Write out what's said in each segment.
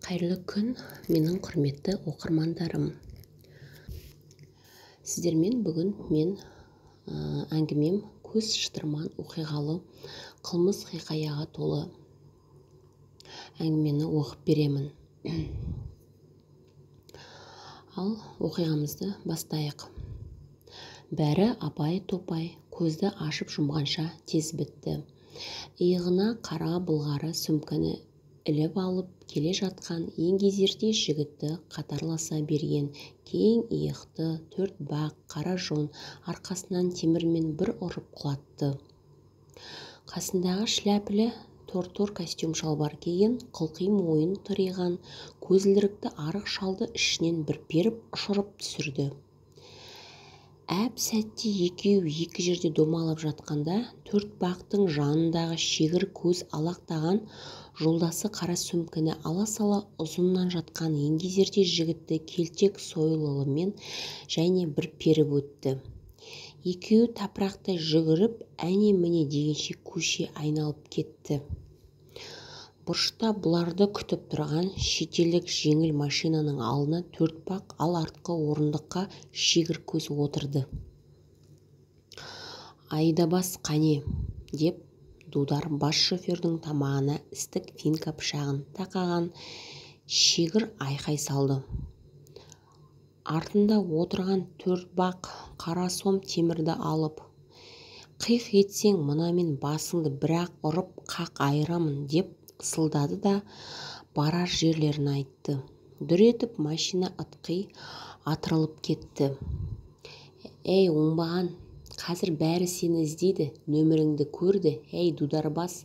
Қайырлы күн, менің құрметті оқырмандарым. Сіздермен бүгін мен әңгімем көз шытырман оқиғалы қылмыс хикаяға толы әңгімені оқып беремін. Ал оқиғамызды бастайық. Бәрі апай-топай көзді ашып жұмғанша тез бітті. Иығына қара былғары сүмкіні іліп алып келе жатқан еңгезердей жігітті қатарласа берген кең иықты төрт бақ қара жон арқасынан темірмен бір ұрып құлатты. Қасындағы шляпілі тор костюм шалбар киген, қылқи мойын тыриған көзілдірікті арық шалды ішінен бір періп ұшырып түсірді. Әп сәтте екеуі екі жерде домалап жатқанда төрт бақтың жанындағы шегір көз алақтаған жолдасы қара сөмкіні ала сала ұзыннан жатқан еңгезердей жігітті келтек сойылымен және бір періп өтті. Екеуі тапырақтай жүгіріп әне-міне дегенше көше айналып кетті. Бұрышта бұларды күтіп тұрған шетелдік жеңіл машинаның алдына төрт бақ, ал артқы орындыққа шегір көз отырды. «Айдабас қане!» деп дудар бас шофердің тамағына істік финка пышағын тақаған шегір айқай салды. Артында отырған төрт бақ қара сом темірді алып, «Қиқ етсең мынамен басыңды бірақ ұрып қақ айырамын» деп ысылдады да барар жерлерін айтты. Дүр етіп машина ытқи атырылып кетті. «Әй оңбаған, қазір бәрі сені іздейді, нөміріңді көрді. Әй дударбас,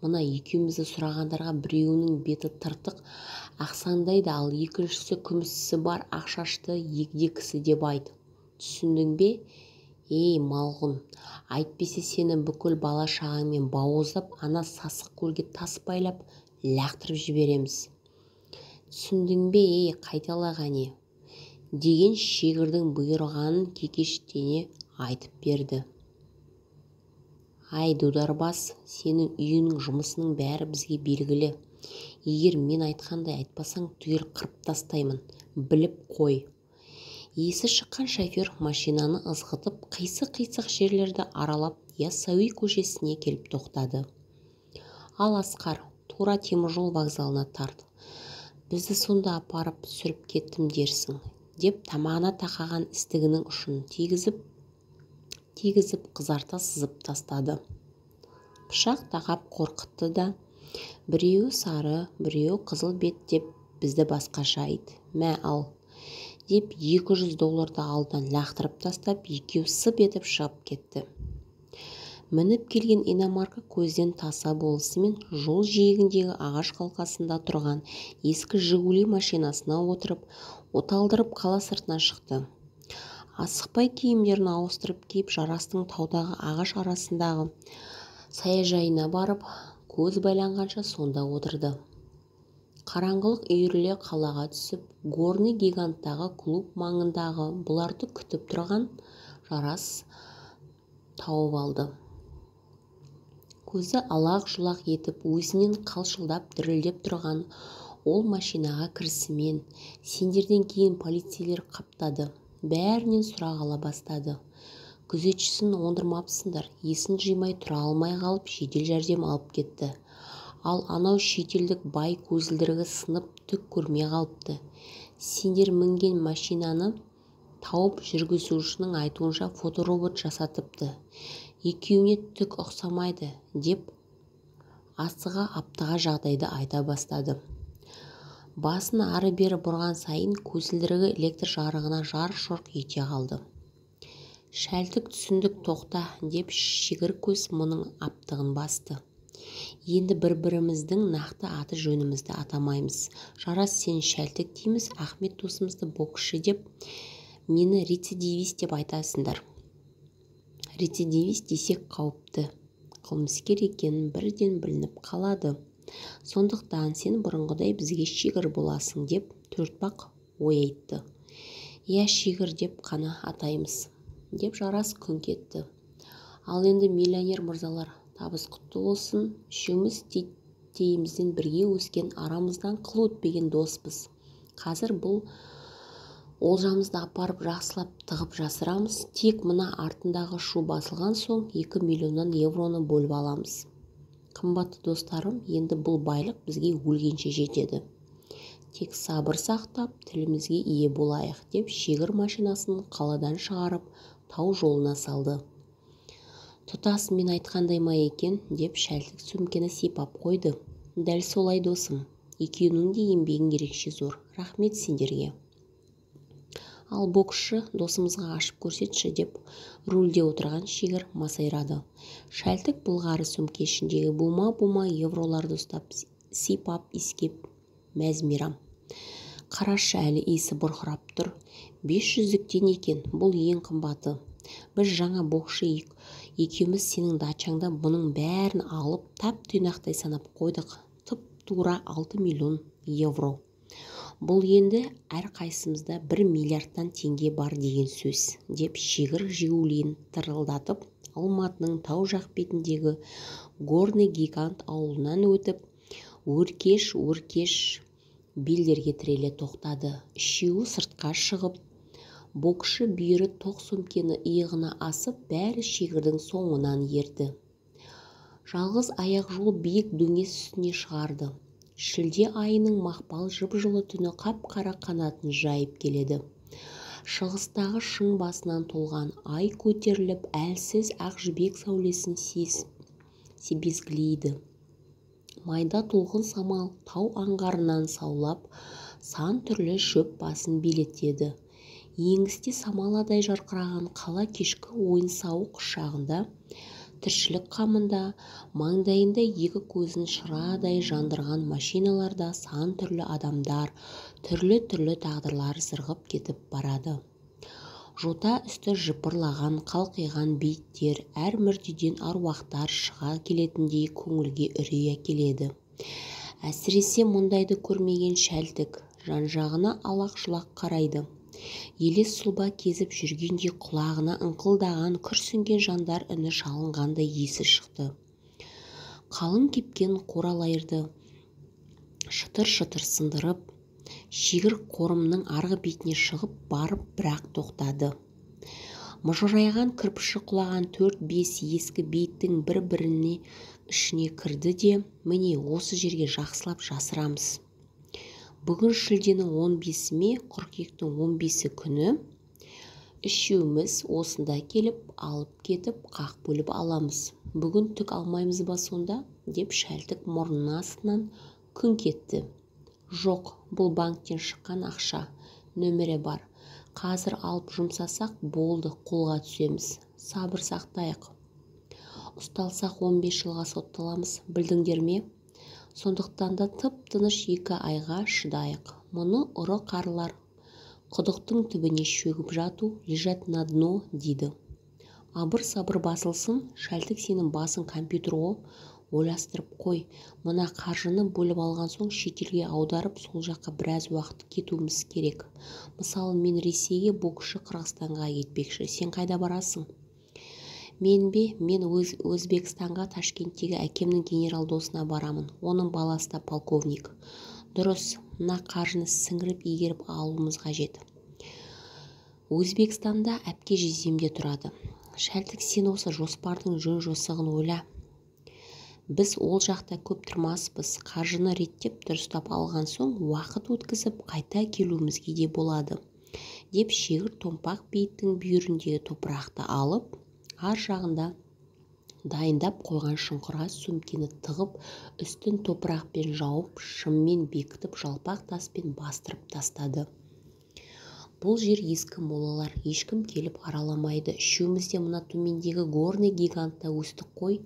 мына екеумізді сұрағандарға біреуінің беті тыртық ақсаңдайды, ал екіншісі күмісі бар ақшашты егде кісі деп айт. Түсіндің бе? Ей малғұн, әйтпесе сені бүкіл бала шағаңмен бауыздап, ана сасық көлге тас байлап лақтырып жібереміз. Түсіндің бе? Ей қайтала ғане!» деген шегірдің бұйырғанын кекештене айтып берді. «Ай дударбас, сенің үйінің жұмысының бәрі бізге белгілі. Егер мен айтқандай айтпасаң түгел қырып тастаймын, біліп қой». Есі шыққан шофер машинаны ызғытып қисық-қисық жерлерді аралап Яссауи көшесіне келіп тоқтады. «Ал Асқар, тура теміржол вокзалына тарт. Бізді сонда апарып сүріп кеттім дерсің», деп тамағына тақаған істігінің ұшын тигізіп қызарта сызып тастады. Пышақ тақап қорқытты да, «Біреуі сары, біреуі қызыл бет деп бізді басқаша айт. Мә ал», деп $200 алдынан лақтырып тастап, екеу сып етіп шығып кетті. Мініп келген иномарка көзден таса болысымен жол жиегіндегі ағаш қалқасында тұрған ескі Жигули машинасына отырып, оталдырып қала сыртына шықты. Асықпай киімдерін ауыстырып киіп, жарастың таудағы ағаш арасындағы саяжайына барып, көз байланғанша сонда отырды. Қараңғылық үйіріле қалаға түсіп, Горный гиганттағы клуб маңындағы бұларды күтіп тұрған жарас тауып алды. Көзі алақ-жұлақ етіп, өзінен қалшылдап дірілдеп тұрған ол машинаға кірісімен, сендерден кейін полицейлер қаптады. Бәрінен сұрақ ала бастады. Күзетшісін оңдырмапсыңдар, есін жимай тұра алмай қалып, жедел жәрдем алып кетті. Ал анау шетелдік бай көзілдірігі сынып түк көрмей қалыпты. Сендер мінген машинаны тауып жүргізушінің айтуынша фоторобот жасатыпты. Екеуіне түк ұқсамайды, деп асыға аптыға жағдайды айта бастады. Басын ары-бері бұрған сайын көзілдірігі электр жарығына жарқ-жұрқ ете қалды. «Шәлтік түсіндік, тоқта», деп шегір көз мұның аптығын басты. «Енді бір-біріміздің нақты аты жөнімізді атамаймыз. Жарас, сен шәлтік дейміз, Ахмет досымызды боксшы деп, мені рецидивист деп айтасыңдар. Рецидивист десек қауіпті, қылмыскер екенін бірден білініп қалады. Сондықтан сен бұрынғыдай бізге шегір боласың», деп төрт бақ ой айтты. «Иә, шегір деп қана атаймыз», деп жарас күңк етті. «Ал енді миллионер мырзалар, табыс құтты болсын, үшеуміз кішкентейімізден бірге өскен, арамыздан қыл өтпеген доспыз. Қазір бұл олжамызды апарып жақсылап тығып жасырамыз. Тек мына артындағы шу басылған соң 2 миллионнан евроны бөліп аламыз. Қымбатты достарым, енді бұл байлық бізге өлгенше жетеді. Тек сабыр сақтап, тілімізге ие болайық деп шегір машинасын қаладан шығарып, тау жолына салды. Тұтас мен айтқандай ма екен деп Шәлтік сөмкені сипап қойды. Дәл солай досым, екеуінің де еңбегің ерекше зор. Рахмет сендерге. Ал боксшы досымызға ашып көрсетші деп рульде отырған шегір масайрады. Шәлтік былғары сөмке ішіндегі бума-бума евроларды ұстап, сипап, искеп мәз-мейрам. Қарашы, әлі иісі бұрқырап тұр. 500-діктен екен, бұл ең қымбаты. Біз жаңа боксшы екеуміз сенің дачаңда бұның бәрін алып, тап-тұйнақтай санап қойдық. Тұп-тура 6 миллион евро. Бұл енді әр қайсымызда 1 миллиардтан теңге бар деген сөз, деп шегір жигулиін тырылдатып, Алматының тау жақ бетіндегі Горный Гигант ауылынан өтіп, өркеш белдерге тіреле тоқтады. Үшеуі сыртқа шығып, боксшы бүйірі тоқ сөмкені иығына асып, бәрі шегірдің соңынан ерді. Жалғыз аяқ жол биік дөңес үстіне шығарды. Шілде айының мақпал жып-жылы түні қап-қара қанатын жайып келеді. Шығыстағы шың басынан толған ай көтеріліп, әлсіз ақ жібек сәулесін себезгілейді. Майда толқын самал тау аңғарынан саулап, сан түрлі шөп басын билетеді. Еңісте самаладай жарқыраған қала кешкі ойын-сауық құшағында, тіршілік қамында, маңдайында екі көзін шырадай жандырған машиналарда сан түрлі адамдар, түрлі тағдырлар зырғып кетіп барады. Жота үсті жыпырлаған, қалқиған бейіттер, әр мүрдеден аруақтар шыға келетіндей көңілге үрей әкеледі. Әсіресе мұндайды көрмеген Шәлтік жан-жағына алақ-жұлақ қарайды. Елес сұлба кезіп жүргенде құлағына ыңқылдаған күрсінген жандар үні шалынғандай есі шықты. Қалың кепкен қоралайырды шытыр-шытыр сындырып, шегір қорымның арғы бетіне шығып барып бірақ тоқтады. Мұжырайған кірпіші құлаған 4-5 ескі бейіттің бір-біріне ішіне кірді де, міне осы жерге жақсылап жасырамыз. Бүгін шілденің 15-і ме, қыркүйектің 15-і күні үшеуміз осында келіп, алып кетіп, қақ бөліп аламыз. Бүгін түк алмаймыз ба сонда, деп Шәлтік мұрнының астынан күңк етті. Жоқ, бұл банктен шыққан ақша, нөмірі бар. Қазір алып жұмсасақ болды, қолға түсеміз. Сабыр сақтайық. Ұсталсақ 15 жылға сотталамыз, білдіңдер ме? Сондықтан да тып-тыныш 2 айға шыдайық. Мұны ұры қарылар құдықтың түбіне шөгіп жату, лежать на дно, дейді. Абыр-сабыр басылсын, Шәлтік сенің басын компьютер ойластырып қой. Мына қаржыны бөліп алған соң шетелге аударып, сол жаққа біраз уақыт кетуіміз керек. Мысалы, мен Ресейге, боксшы Қырғызстанға кетпекші. Сен қайда барасың? Мен Өзбекстанға, Ташкенттегі әкемнің генерал досына барамын. Оның баласы да полковник. Дұрыс, мына қаржыны сіңіріп игеріп алуымыз қажет. Өзбекстанда әпке жездемде тұрады. Шәлтік, сен осы жоспардың жөн-жосығын ойла. Біз ол жақта көп тұрмаспыз. Қаржыны реттеп дұрыстап алған соң уақыт өткізіп қайта келуімізге де болады, деп шегір томпақ бейіттің бүйіріндегі топырақты алып, ар жағында дайындап қойған шұңқырға сөмкені тығып, үстін топырақпен жауып, шыммен бекітіп, жалпақ таспен бастырып тастады. Бұл жер ескі молалар, ешкім келіп араламайды. Үшеуміз де мына төмендегі Горный Гигантта өстік қой.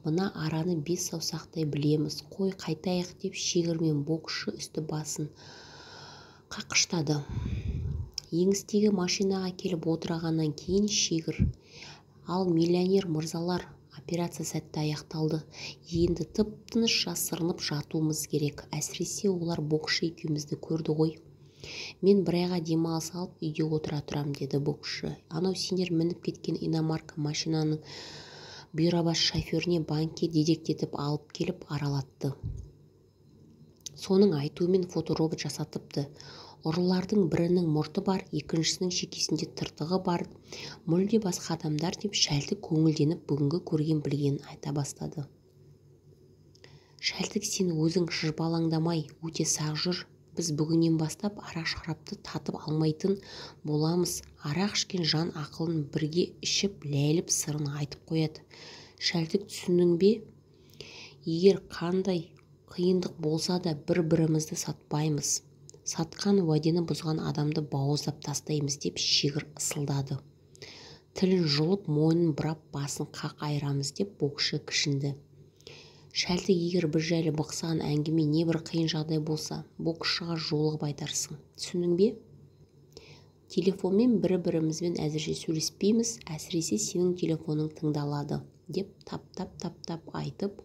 Мына араны 5 саусақтай білеміз. Қой қайтайық, деп шегірмен боксшы үсті басын қақыштады. Еңістегі машинаға келіп отырғаннан кейін шегір: ал миллионер мырзалар, операция сәтті аяқталды. Енді тып-тыныш жасырынып жатуымыз керек. Әсіресе олар боксшы екеумізді көрді ғой. Мен бір айға демалыс алып үйде отыра тұрам, деді боксшы. Анау сендер мініп кеткен иномарка машинаның бұйрабас шоферіне банкке дедектетіп алып келіп аралатты. Соның айтуымен фоторобот жасатыпты. Ұрылардың бірінің мұрты бар, екіншісінің шекесінде тыртығы бар, мүлде басқа адамдар деп Шәлтік көңілденіп бүгінгі көрген білгенін айта бастады. Шәлтік, сен өзің шыжбалаңдамай өте сақ жүр. Біз бүгіннен бастап арақ-шарапты татып алмайтын боламыз. Арақ ішкен жан ақылын бірге ішіп, ләйліп сырын айтып қояды. Шәлтік, түсіндің бе? Егер қандай қиындық болса да бір-бірімізді сатпаймыз. Сатқан уәдені бұзған адамды бауыздап тастаймыз деп Шегір ысылдады. Тілін жұлып, мойнын бұрап, басын қақ айырамыз деп боксшы кішінді. Шәлтік, егер бір жайлы бықсаған әңгіме не бір қиын жағдай болса, боксшыға жолығып айтарсың. Түсіндің бе? Телефонмен бір-бірімізбен әзірше сөйлеспейміз, әсіресе сенің телефоның тыңдалады, деп таптап айтып,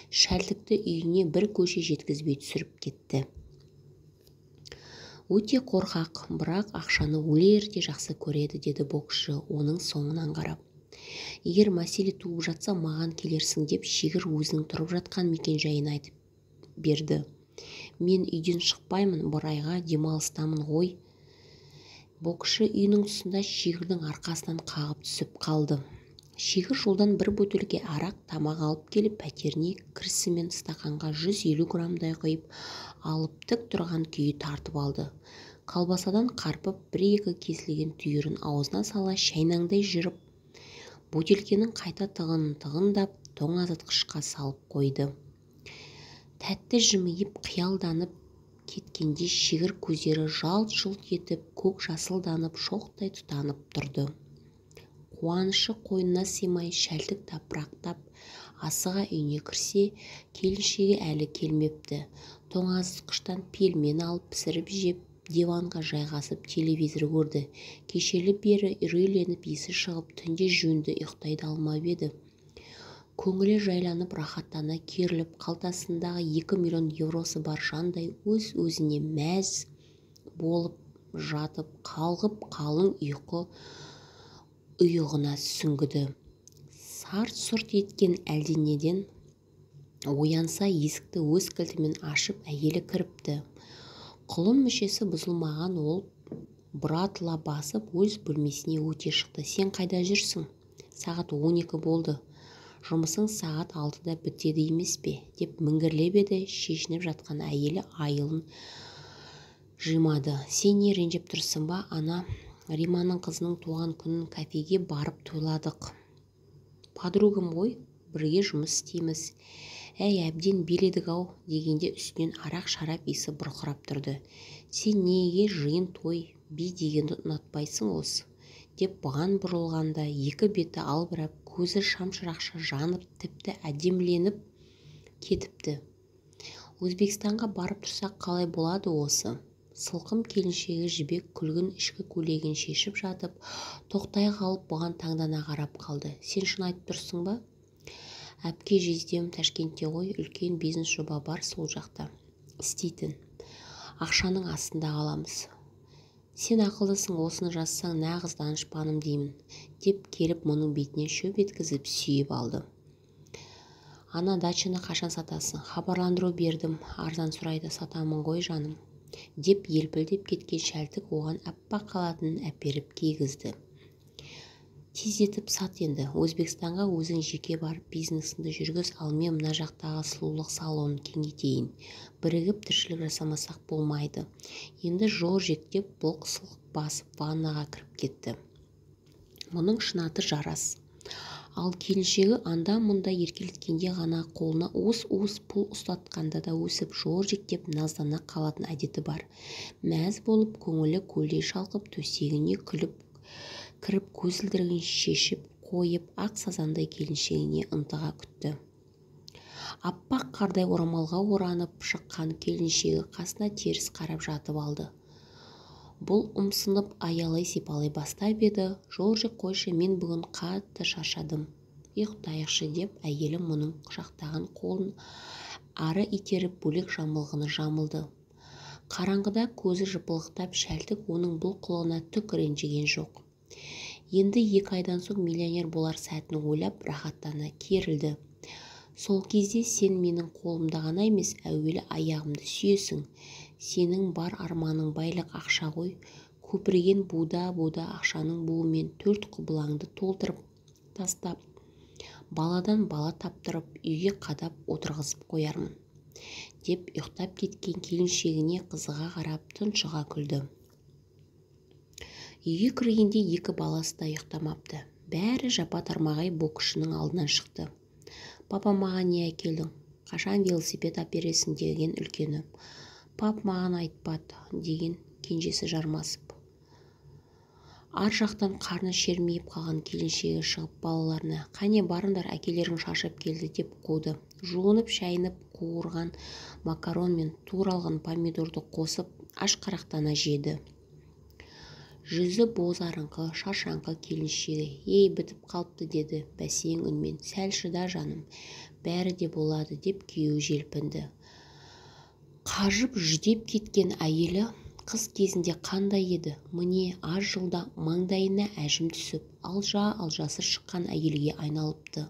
Шәлтікті үйіне бір көше жеткізбей түсіріп кетті. Өте қорқақ, бірақ ақшаны өлерде жақсы көреді, деді боксшы оның соңынан қарап. Егер мәселе туып жатса, маған келерсің, деп Шегір өзінің тұрып жатқан мекен-жайын айтып берді. Мен үйден шықпаймын, бір айға демалыстамын ғой. Боксшы үйінің тұсында Шегірдің арқасынан қағып түсіп қалды. Шегір жолдан бір бөтелке арақ тамақ алып келіп, пәтеріне кірісімен стақанға 150 грамдай құйып, алып тік тұрған күйі тартып алды. Колбасадан қарпып, бір-екі кесілген түйірін аузына сала шайнаңдай жүріп, бөтелкенің қайта тығындап, тоңазытқышқа салып қойды. Тәтті жымиып, қиялданып кеткенде Шегір көздері жалт-жұлт етіп, көк жасылданып, шоқтай тұтанып тұрды. Қуанышы қойнына сыймай, Шәлтік тапырақтап асыға үйіне кірсе, келіншегі әлі келмепті. Тоңазытқыштан пельмен алып пісіріп жеп, диванға жайғасып телевизор көрді. Кешелі бері үрейленіп есі шығып, түнде жөнді ұйықтай алмап еді. Көңілі жайланып, рахаттана керіліп, қалтасындағы 2 миллион евросы бар жандай өз-өзіне мәз болып жатып, қалғып қалың ұйығына сүңгіді. Сарт-сұрт еткен әлденеден оянса, есікті өз кілтімен ашып, әйелі кіріпті. Құлын мүшесі бұзылмаған ол бұратыла басып, өз бөлмесіне өте шықты. Сен қайда жүрсің? Сағат 12 болды. Жұмысың сағат 6-да бітеді емес пе? Деп міңгірлеп еді. Шешініп жатқан әйелі айылын жимады. Сен не ренжіп тұрсың ба? Ана Риманың қызының туған күнін кафеге барып тойладық. Подругам ғой, бірге жұмыс істейміз. Әй, әбден беледік-ау, дегенде үстінен арақ-шарап иісі бұрқырап тұрды. Сен неге жиын той, би дегенді ұнатпайсың осы? Деп бұған бұрылғанда екі беті албырап, көзі шамшырақша жанып, тіпті әдемленіп кетіпті. Өзбекстанға барып тұрсақ қалай болады осы? Сылқым келіншегі жібек күлгін ішкі көйлегін шешіп жатып, тоқтай қалып бұған таңдана қарап қалды. Сен шын айтып тұрсың ба? Әпке, жездем Ташкентте ғой, үлкен бизнес жоба бар сол жақта істейтін. Ақшаның астында қаламыз. Сен ақылдысың, осыны жазсаң нағыз данышпаным деймін, деп келіп мұның бетіне шөп еткізіп сүйіп алды. Ана дачаны қашан сатасың? Хабарландыру бердім, арзан сұрайды, сатамын ғой жаным, деп елпілдеп кеткен Шәлтік оған аппақ қалатынын әперіп кигізді. Тездетіп сат енді, Өзбекстанға өзің жеке барып бизнесіңді жүргіз, ал мен мына жақтағы сұлулық салонын кеңейтейін. Бірігіп тіршілік жасамасақ болмайды. Енді жоржектеп былқ-сылқ басып ваннаға кіріп кетті. Мұның шынаты жарас. Ал келіншегі анда-мұнда еркелеткенде ғана қолына уыс-уыс пұл ұстатқанда да өсіп жоржектеп наздана қалатын әдеті бар. Мәз болып, көңілі көлдей шалқып, төсегіне кіріп көзілдірігін шешіп қойып, ақ сазандай келіншегіне ынтыға күтті. Аппақ қардай орамалға оранып шыққан келіншегі қасына теріс қарап жатып алды. Бұл ұмсынып аялай сипалай бастап еді. Жоржик, қойшы, мен бүгін қатты шаршадым. Ұйықтайықшы, деп әйелі мұның құшақтаған қолын ары итеріп бөлек жамылғыны жамылды. Қараңғыда көзі жыпылықтап, Шәлтік оның бұл қылығына түк ренжіген жоқ. Енді 2 айдан соң миллионер болар сәтін ойлап рахаттана керілді. Сол кезде сен менің қолымда ғана емес, әуелі аяғымды сүйесің. Сенің бар арманың байлық ақша ғой. Көпірген буда ақшаның буымен 4 құбылаңды толтырып тастап, баладан бала таптырып, үйге қадап отырғызып қоярмын, деп ұйықтап кеткен келіншегіне қызыға қарап тұншыға күлді. Үйге кіргенде 2 баласы да ұйықтамапты. Бәрі жапа-тармағай боксшының алдынан шықты. Папа, маған не әкелдің? Қашан велосипед әпересің деген үлкені. Пап маған айтпады деген кенжесі жармасып. Ар жақтан қарны шермейіп қалған келіншегі шығып балаларына: "Қане барыңдар, әкелерің шаршап келді" деп қуды. Жуынып, шайынып, қуырған макарон мен туралған помидорды қосып ашқарақтана жеді. Жүзі бозарыңқы, шаршаңқы келіншегі: "Ей, бітіп қалыпты" деді бәсең үнмен. "Сәл шыда жаным, бәрі де болады" деп күйеуі желпінді. Қажып жүдеп кеткен әйелі қыз кезінде қандай еді? Міне аз жылда маңдайына әжім түсіп, алжасы шыққан әйелге айналыпты.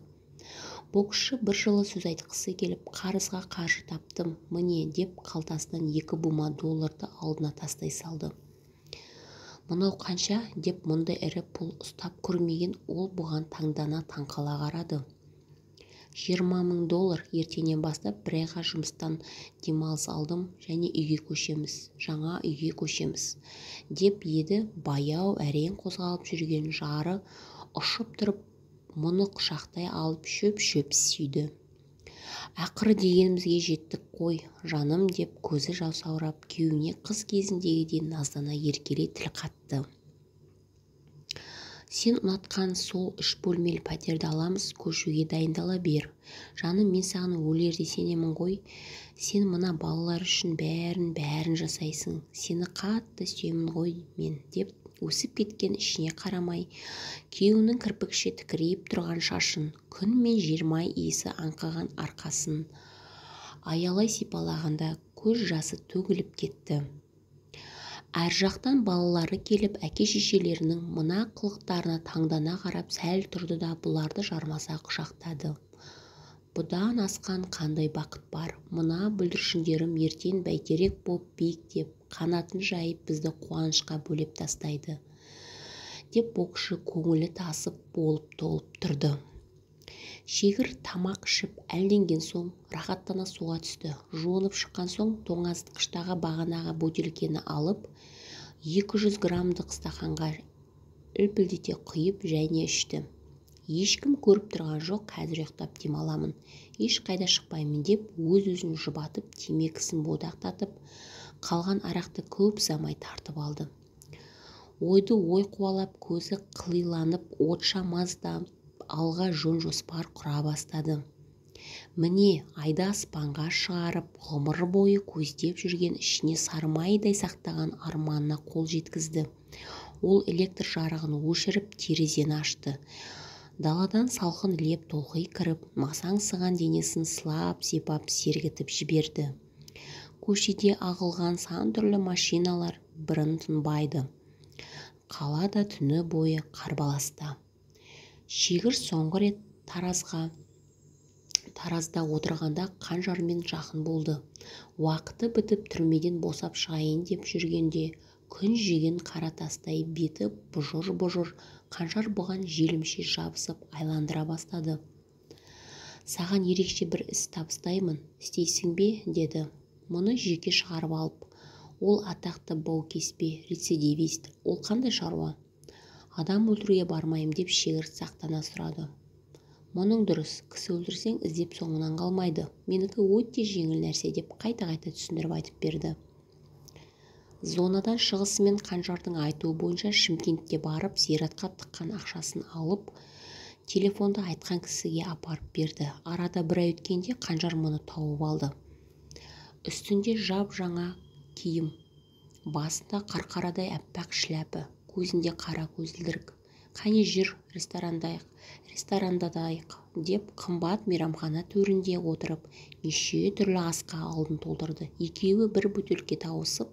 Боксшы бір жылы сөз айтқысы келіп, қарызға қаржы таптым, міне деп қалтасынан 2 бума долларды алдына тастай салды. Мынау қанша деп мұндай ірі пұл ұстап көрмеген ол бұған таңдана таңқала қарады. 20 000 доллар, ертеңнен бастап 1 айға жұмыстан демалыс алдым және жаңа үйге көшеміз, деп еді. Баяу әрең қозғалып жүрген жары ұшып тұрып, мұны құшақтай алып шөп-шөп сүйді. "Ақыры дегенімізге жеттік қой, жаным" деп көзі жасаурап күйеуіне қыз кезіндегідей наздана еркелей тіл қатты. "Сен ұнатқан сол 3 бөлмелі пәтерді аламыз, көшуге дайындала бер. Жаным, мен саған өлерде сенемін ғой. Сен мына балалар үшін бәрін жасайсың. Сені қатты сүйемін ғой мен" деп өсіп кеткен ішіне қарамай, күйеуінің кірпікше тікірейіп тұрған шашын, күн мен жермай иісі аңқыған арқасын аялай сипалағанда көз жасы төгіліп кетті. Әр жақтан балалары келіп, әке-шешелерінің мына қылықтарына таңдана қарап сәл тұрды да бұларды жармаса құшақтады. "Бұдан асқан қандай бақыт бар? Мына бүлдіршіндерім ертең бәйтерек боп биіктеп, қанатын жайып бізді қуанышқа бөлеп тастайды" деп боксшы көңілі тасып болып толып тұрды. Шегір тамақ ішіп әлденген соң рахаттана суға түсті. Жуынып шыққан соң тоңазытқыштағы бағанағы бөтелкені алып 200 граммдық стақанға үлпілдете құйып және ішті. "Ешкім көріп тұрған жоқ, қазір ұйықтап демаламын, ешқайда шықпаймын" деп өз-өзін жұбатып, темекісін будақтатып, қалған арақты көп ұзамай тартып алды. Ойды ой қуалап, көзі қылиланып, отша маздап, алға жөн-жоспар құра бастады. Міне, айды аспанға шығарып, ғұмыр бойы көздеп жүрген, ішіне сармайдай сақтаған арманына қол жеткізді. Ол электр жарығын өшіріп, терезені ашты. Даладан салқын леп толқи кіріп, масаңсыған денесін сылап-сипап сергітіп жіберді. Көшеде ағылған сан түрлі машиналар бірін тынбайды. Қалада түні бойы қарбаласта. Шегір соңғы рет таразда отырғанда Қанжармен жақын болды. Уақыты бітіп түрмеден босап шығайын деп жүргенде күн жеген қара тастай беті бұжыр-бұжыр, Қанжар бұған желімше жабысып айландыра бастады. "Саған ерекше бір іс табыстаймын, істейсің бе?" деді. Мұны жеке шығарып алып: "Ол атақты баукеспе, рецидивист, ол қандай шаруа?" "Адам өлтіруге бармайым" деп Шегір сақтана сұрады. "Мұның дұрыс, кісі өлтірсең іздеп соңынан қалмайды. Менікі өте жеңіл нәрсе" деп қайта-қайта түсіндіріп айтып берді. Зонадан шығысымен Қанжардың айтуы бойынша Шымкентке барып, зиратқа тыққан ақшасын алып, телефонда айтқан кісіге апарып берді. Арада 1 ай өткенде Қанжар мұны тауып алды. Үстінде жап-жаңа киім, басында қарқарадай әппақ шляпа, көзінде қара көзілдірік. "Қане жүр, ресторандадайық" деп қымбат мейрамхана төрінде отырып, неше түрлі асқа алдын толтырды. Екеуі бір бөтелке тауысып,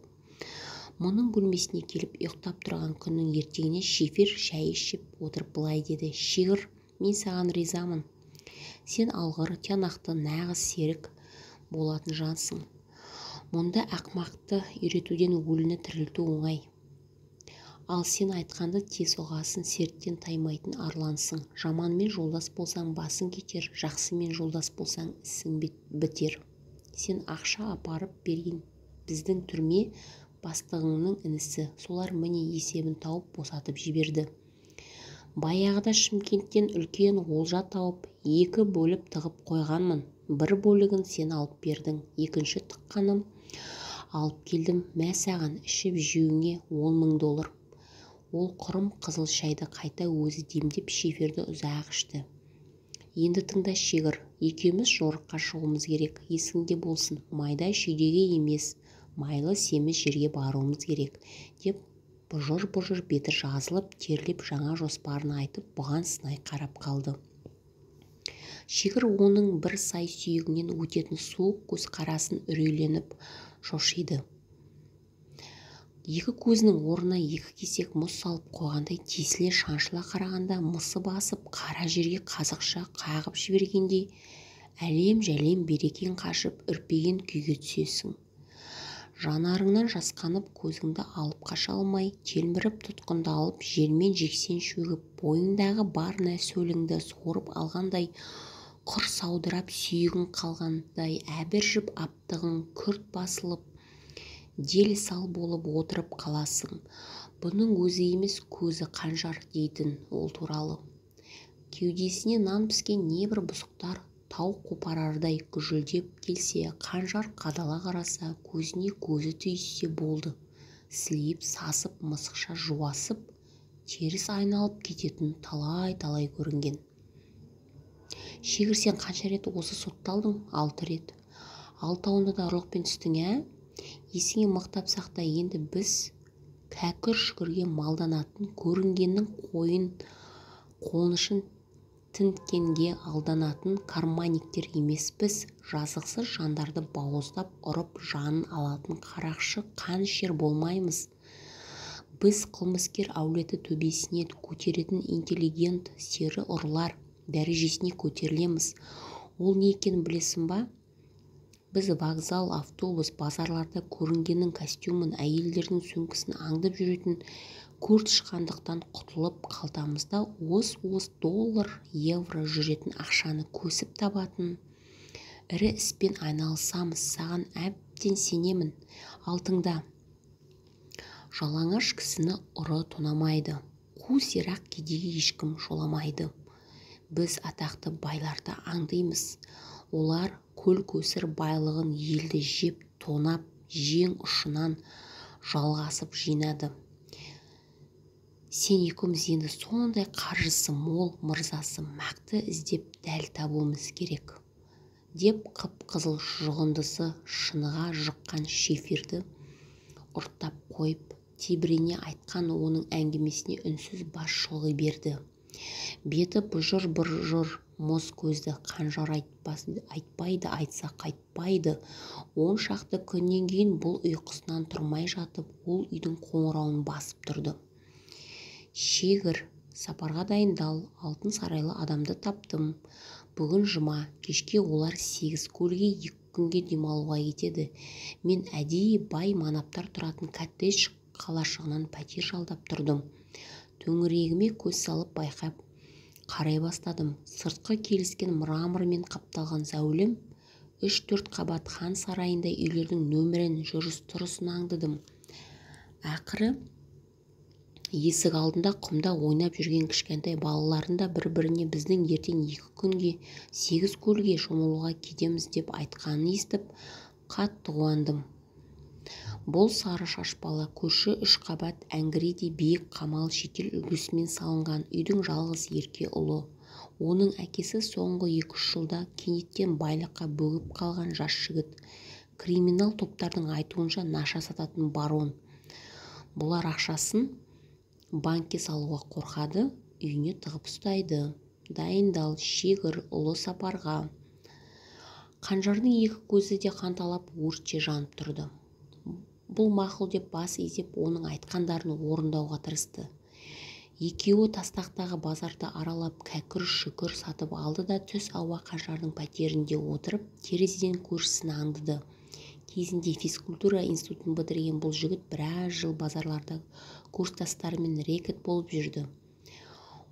мұның бөлмесіне келіп ұйықтап тұрған күннің ертеңіне шефир шай ішіп отырып былай деді: "Шегір, мен саған ризамын. Сен алғыр, тиянақты, нағыз серік болатын жансың. Мұнда ақмақты үйретуден өліні тірілту оңай. Ал сен айтқанды тез ұғасың, серттен таймайтын арлансың. Жаманмен жолдас болсаң басың кетер, жақсымен жолдас болсаң ісің бітер. Сен ақша апарып берген біздің түрме бастығыңның інісі. Солар міне есебін тауып босатып жіберді. Баяғыда Шымкенттен үлкен олжа тауып, 2 бөліп тығып қойғанмын. Бір бөлігін сен алып бердің, екінші тыққаным алып келдім. Мә саған, ішіп жеуіңе $10,000. Ол құрым қызыл шайды қайта өзі демдеп шиферді ұзақ ішті. Енді тыңда Шегір, екеуміз жорыққа шығуымыз керек. Есіңде болсын, майда шүйдеге емес, майлы семіз жерге баруымыз керек, деп бұжыр-бұжыр беті жазылып, терлеп жаңа жоспарын айтып, бұған сынай қарап қалды. Шегір оның бір сай сүйегінен өтетін суық көз қарасын үрейленіп шошиды. Екі көзінің орнына 2 кесек мұз салып қойғандай тесіле шаншыла қарағанда, мысы басып, қара жерге қазықша қағып жібергендей, әлем-жәлем берекең қашып, үрпеген күйге түсесің. Жанарыңнан жасқанып, көзіңді алып қаша алмай, телміріп тұтқындалып, жермен жексен шөгіп, бойыңдағы бар нәрсөліңді сорып алғандай, құр саудырап сүйегің қалғандай, әбіржіп аптығың күрт басылып, дел сал болып отырып қаласың. Бұның өзі емес, көзі қанжар дейтін ол туралы. Кеудесіне нан піскен небір бұзықтар тау қопарардай гүжілдеп келсе, қанжар қадала қараса, көзіне көзі түйіссе болды. Сілейіп, сасып, мысықша жуасып, теріс айналып кететін талай-талай көрінген. Шегір, сен қанша рет осы сотталдың? 6 рет. 6-ауында да ұрлықпен түстің, ә? Есіңе мықтап сақта, енді біз кәкір-шүкірге малданатын, көрінгеннің қойын қонышын тінткенге алданатын карманниктер емеспіз. Жазықсыз жандарды бауыздап ұрып жанын алатын қарақшы қан ішер болмаймыз. Біз қылмыскер әулеті төбесіне көтеретін интеллигент сері ұрылар дәрежесіне көтерілеміз. Ол не екенін білесің ба? Біз вокзал, автобус, базарларда көрінгеннің костюмын, әйелдердің сөмкісін аңдып жүретін көрт шыққандықтан құтылып, қалтамызда $10 доллар, евро жүретін ақшаны көсіп табатын ірі іспен айналысамыз. Саған әбден сенемін. Алтыңда жалаңаш кісіні ұры тонамайды, қу сирақ кедейге ешкім жоламайды. Біз атақты байларды аңдаймыз. Олар көл-көсір байлығын елді жеп, тонап, жең ұшынан жалғасып жинады. Сен екеуміз енді сондай қаржысы мол, мырзасы мақты іздеп дәл табуымыз керек, деп қып-қызыл жұғындысы шыныға жыққан шиферді ұрттап қойып, тебірене айтқан оның әңгімесіне үнсіз бас шұлғи берді. Беті бұжыр-бұжыр, мұз көзді, қанжар айтпайды, айтса қайтпайды. 10 шақты күннен кейін бұл ұйқысынан тұрмай жатып, ол үйдің қоңырауын басып тұрды. Шегір, сапарға дайындал, алтын сарайлы адамды таптым. Бүгін жұма, кешке олар 8 көлге 2 күнге демалуға кетеді. Мен әдейі бай манаптар тұратын коттедж қалашығынан пәтер жалдап тұрдым. Төңірегіме көз салып байқап қарай бастадым. Сыртқы келіскен мрамормен қапталған зәулім 3-4 қабат хан сарайындай үйлердің нөмірін, жүріс-тұрысын аңдыдым. Ақыры есік алдында құмда ойнап жүрген кішкентай балаларында бір-біріне біздің ертең 2 күнге 8 көлге шомылуға кетеміз деп айтқанын естіп, қатты қуандым. Бұл сары шаш бала көрші 3 қабат әңгірейдей биік қамал шетел үлгісімен салынған үйдің жалғыз ерке ұлы. Оның әкесі соңғы 2-3 жылда кенеттен байлыққа бөгіп қалған жас жігіт. Криминал топтардың айтуынша наша сататын барон. Бұлар ақшасын банкке салуға қорқады, үйіне тығып ұстайды. Дайындал, Шегір, ұлы сапарға. Қанжардың 2 көзі де қанталап өртше жанып тұрды. Бұл мақұл деп бас изеп, оның айтқандарын орындауға тырысты. Екеуі тастақтағы базарды аралап кәкір-шүкір сатып алды да түс ауа Қанжардың пәтерінде отырып терезеден көршісін аңдыды. Кезінде физкультура институтын бітірген бұл жігіт біраз жыл базарларда курстастарымен рекет болып жүрді.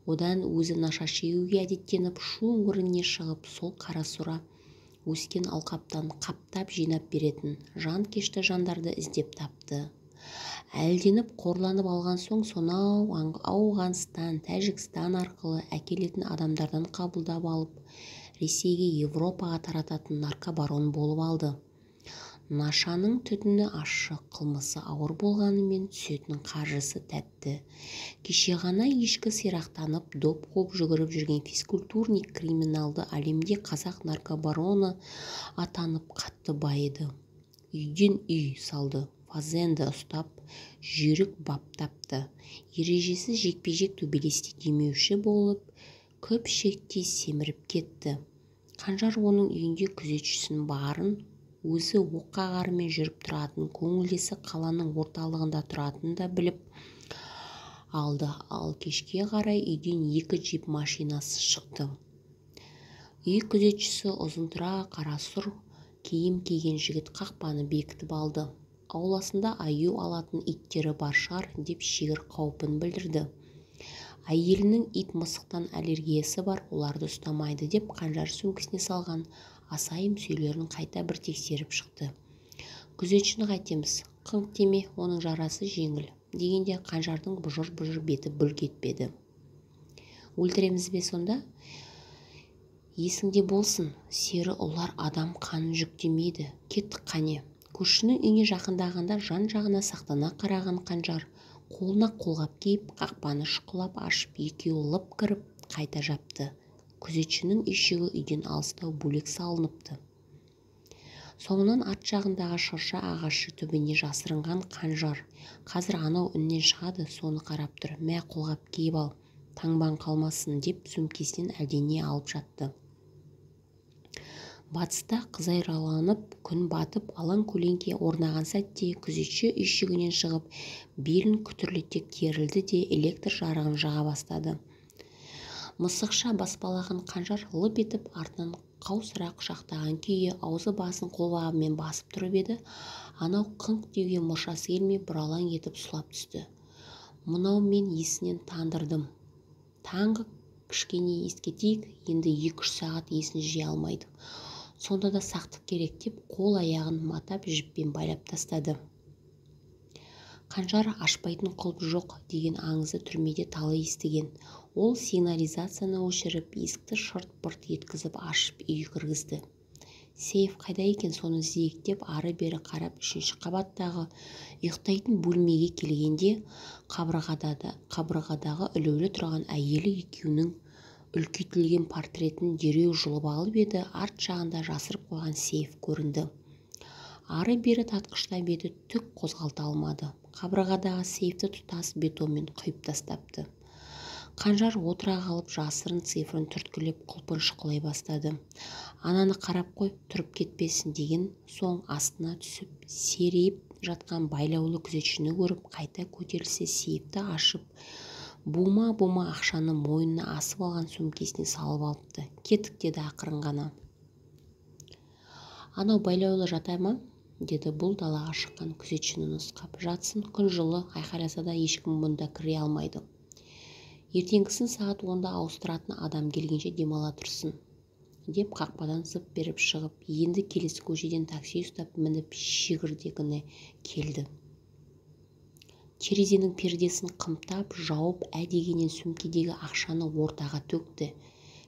Одан өзі наша шегуге әдеттеніп, шу өңіріне шығып, сол қарасұра өскен алқаптан қаптап жинап беретін жан кешті жандарды іздеп тапты. Әлденіп қорланып алған соң сонау Ауғанстан, Тәжікстан арқылы әкелетін адамдардан қабылдап алып, Ресейге, Европаға тарататын наркобарон болып алды. Нашаның түтіні ащы, қылмысы ауыр болғанымен түсетін қаржысы тәтті. Кеше ғана ешкі сирақтанып, доп қуып жүгіріп жүрген физкультурник криминалды әлемде қазақ наркобароны атанып қатты байыды. Үйден үй салды. Фазенді ұстап, жүйрік баптапты. Ережесі жекпе-жек төбелесте демеуші болып, көп шекте семіріп кетті. Қанжар оның үйінде күзетшісін барын, өзі оққағарымен жүріп тұратын, көңілдесі қаланың орталығында тұратын да біліп алды. Ал кешке қарай үйден 2 джип машинасы шықты. Үй күзетшісі ұзынтұра қарасұр киім киген жігіт қақпаны бекітіп алды. Ауласында аю алатын иттері бар шығар деп шегір қаупін білдірді. Әйелінің ит мысықтан аллергиясы бар, оларды ұстамайды деп Қанжар сөмкесіне салған асайым сөйлерін қайта бір тексеріп шықты. Күзетшіні қайтеміз, қыңқ деме, оның жарасы жеңіл дегенде Қанжардың бұжыр-бұжыр беті бүлк етпеді. Өлтіреміз бе сонда? Есіңде болсын, сері ұлар адам қанын жүктемейді. Кеттік қане. Көршінің үйіне жақындағанда жан-жағына сақтана қараған Қанжар қолына қолғап киіп, қақпаны шұқылап ашып, екеуі лып кіріп, қайта жапты. Күзетшінің үйшігі үйден алыстау бөлек салыныпты. Соңынан ат жағындағы шырша ағашы түбіне жасырынған Қанжар қазір анау үннен шығады, соны қарап тұр. Мә, қолғап киіп ал, таңбан қалмасын деп сөмкесінен әлдене алып жатты. Батыста қызайраланып, күн батып, алаң көлеңке орнаған сәтте күзетші үйшігінен шығып, белін күтірлете керілді де электр жарығын жаға бастады. Мысықша баспалаған Қанжар лып етіп артынан қаусыра құшақтаған күйі аузы басын қолғабымен басып тұрып еді, анау қыңқ деуге мұршасы келмей бұралаң етіп сұлап түсті. Мынау мен есінен тандырдым. Таңғы кішкене ескетейік, енді 2-3 сағат есін жия алмайды. Сонда да сақтық керек деп қол аяғын матап жіппен байлап тастады. Қанжар ашпайтын құлып жоқ деген аңызды түрмеде талай естіген. Ол сигнализацияны өшіріп, есікті шырт-бырт еткізіп ашып үй кіргізді. Сейф қайда екен, соны іздейік деп ары-бері қарап 3-ші қабаттағы ұйықтайтын бөлмеге келгенде қабырғадағы ілулі тұрған әйелі екеуінің үлкейтілген портретін дереу жұлып алып еді, арт жағында жасырып қойған сейф көрінді. Ары-бері татқыштап еді, түк қозғалта алмады. Қабырғадағы сейфті тұтас бетонмен құйып тастапты. Қанжар отыра қалып жасырын цифрын түрткілеп құлпын шұқылай бастады. Ананы қарап қой, тұрып кетпесін деген соң астына түсіп, серейіп жатқан байлаулы күзетшіні көріп, қайта көтерілсе сейфті ашып, бума-бума ақшаны мойнына асып алған сөмкесіне салып алыпты. Кеттік деді ақырын ғана. Анау байлаулы жата ма? Деді бұл далаға шыққан күзетшіні нұсқап. Жатсын, күн жылы, айқайласа да ешкім бұнда кіре алмайды. Ертеңгісін сағат 10-да ауыстыратын адам келгенше демала тұрсын деп қақпадан зып беріп шығып, енді келесі көшеден такси ұстап мініп шегірдегіне келді. Терезенің пердесін қымтап, жауып, әдегенен сөмкедегі ақшаны ортаға төкті.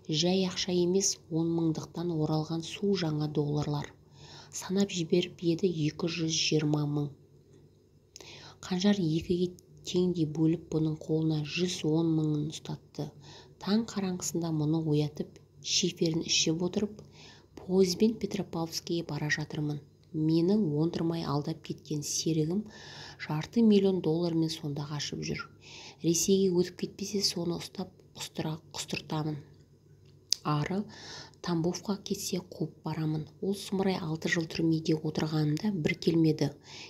Жай ақша емес, 10 мыңдықтан оралған су жаңа долларлар. Санап жіберіп еді 220 мың. Қанжар екіге теңдей бөліп бұның қолына 110 мыңын ұстатты. Таң қараңғысында мұны оятып, шиферін ішіп отырып, пойызбен Петропавловскіге бара жатырмын. Менің ондырмай алдап кеткен серігім $500,000 сонда қашып жүр. Ресейге өтіп кетпесе, соны ұстап құстыртамын. Ары Тамбовқа кетсе қуып барамын. Ол сұмырай 6 жыл түрмеде отырғанымда бір келмеді,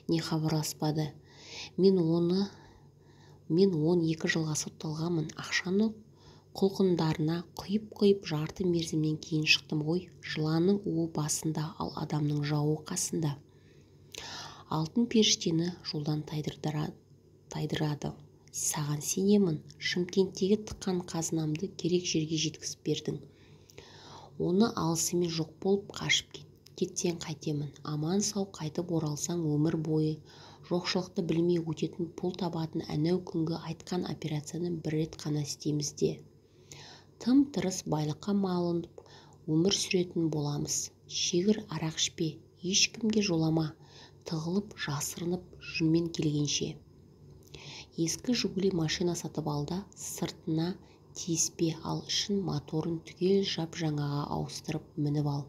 не хабарласпады. Мен оны мен 12 жылға сотталғанмын. Ақшаны құлқындарына құйып жарты мерзімнен кейін шықтым ғой. Жыланның уы басында, ал адамның жауы қасында. Алтын періштені жолдан тайдырады. Саған сенемін. Шымкенттегі тыққан қазынамды керек жерге жеткізіп бердің. Оны алысымен жоқ болып қашып кетсең қайтемін. Аман сау қайтып оралсаң өмір бойы жоқшылықты білмей өтетін пұл табатын әнеу күнгі айтқан операцияны бір рет қана істейміз де. Тым тырыс байлыққа малынып өмір сүретін боламыз. Шегір арақ ішпе, ешкімге жолама, тығылып жасырынып жүнмен келгенше. Ескі Жигули машина сатып алда, сыртына тиіспе, ал ішін моторын түгел жап-жаңаға ауыстырып мініп ал.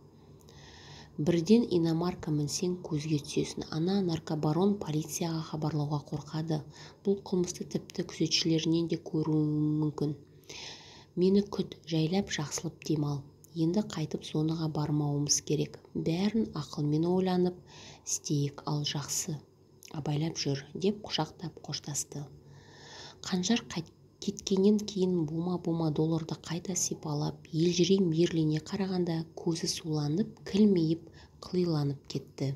Бірден иномарка мінсең көзге түсесің. Ана наркобарон полицияға хабарлауға қорқады. Бұл қылмысты тіпті күзетшілерінен де көруі мүмкін. Мені күт, жайлап жақсылып демал. Енді қайтып зонаға бармауымыз керек. Бәрін ақылмен ойланып істейік, ал жақсы абайлап жүр, деп құшақтап қоштасты. Қанжар кеткеннен кейін бума долларды қайта сипалап, елжірей Мерлене қарағанда көзі суланып, кілмейіп, қылиланып кетті.